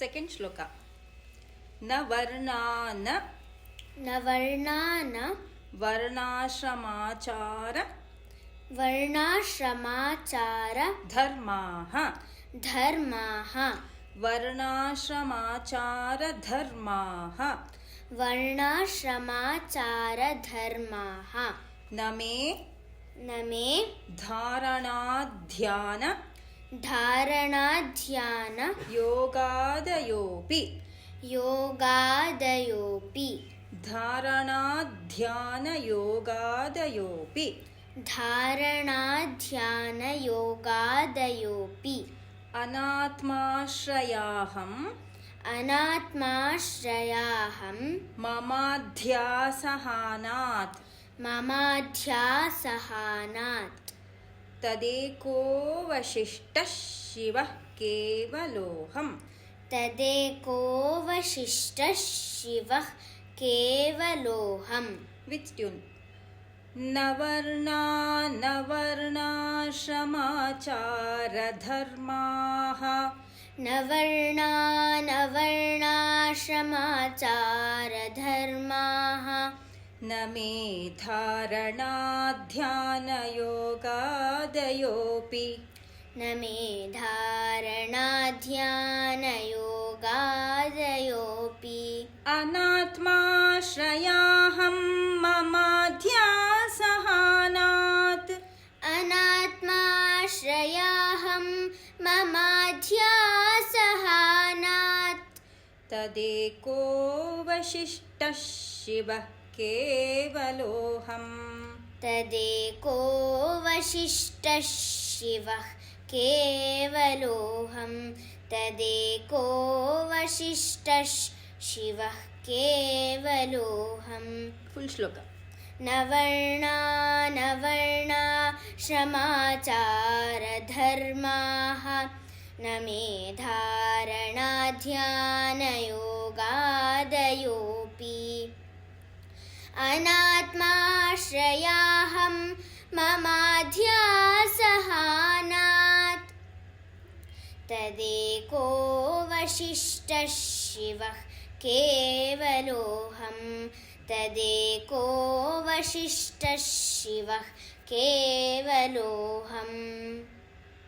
Second ಶ್ಲೋಕ. ನ ವರ್ಣಾನ ವರ್ಣಾಶ್ರಮಾಚಾರ ಧರ್ಮಾಃ ವರ್ಣಾಶ್ರಮಾಚಾರ ಧರ್ಮಾಃ ನ ಮೇ ಧಾರಣಾಧ್ಯಾನ ಯೋಗಾದಯೋಪಿ ಧಾರಣಾಧ್ಯಾನ ಯೋಗಾದಯೋಪಿ ಅನಾತ್ಮಾಶ್ರಯಾಹಂ ಮಮಾಧ್ಯಾಸಹಾನಾತ್ ತದೇಕೋ ವಶಿಷ್ಟಃ ಶಿವಃ ಕೇವಲೋಹಂ. With tune. ನ ವರ್ಣಾಶ್ರಮಾಚಾರ ಧರ್ಮಾಃ ನ ಮೇ ಧಾರಣಾಧ್ಯಾನ ಯೋಗಾದಯೋಪಿ ಅನಾತ್ಮಾಶ್ರಯಾಹಂ ಮಮಾಧ್ಯಾಸಹಾನಾತ್ ತದೇಕೋ ವಶಿಷ್ಟಃ ಶಿವಃ ಕೇವಲೋಹಂ. ಫುಲ್ ಶ್ಲೋಕ. ನ ವರ್ಣಾಶ್ರಮಾಚಾರ ಧರ್ಮಾಃ ನ ಮೇ ಧಾರಣಾಧ್ಯಾನ ಯೋಗಾದಯೋಪಿ ಅನಾತ್ಮಾಶ್ರಯಾಹಂ ಮಮಾಧ್ಯಾಸಹಾನಾತ್ ತದೇಕೋ ವಶಿಷ್ಟಃ ಶಿವಃ ಕೇವಲೋಹಂ.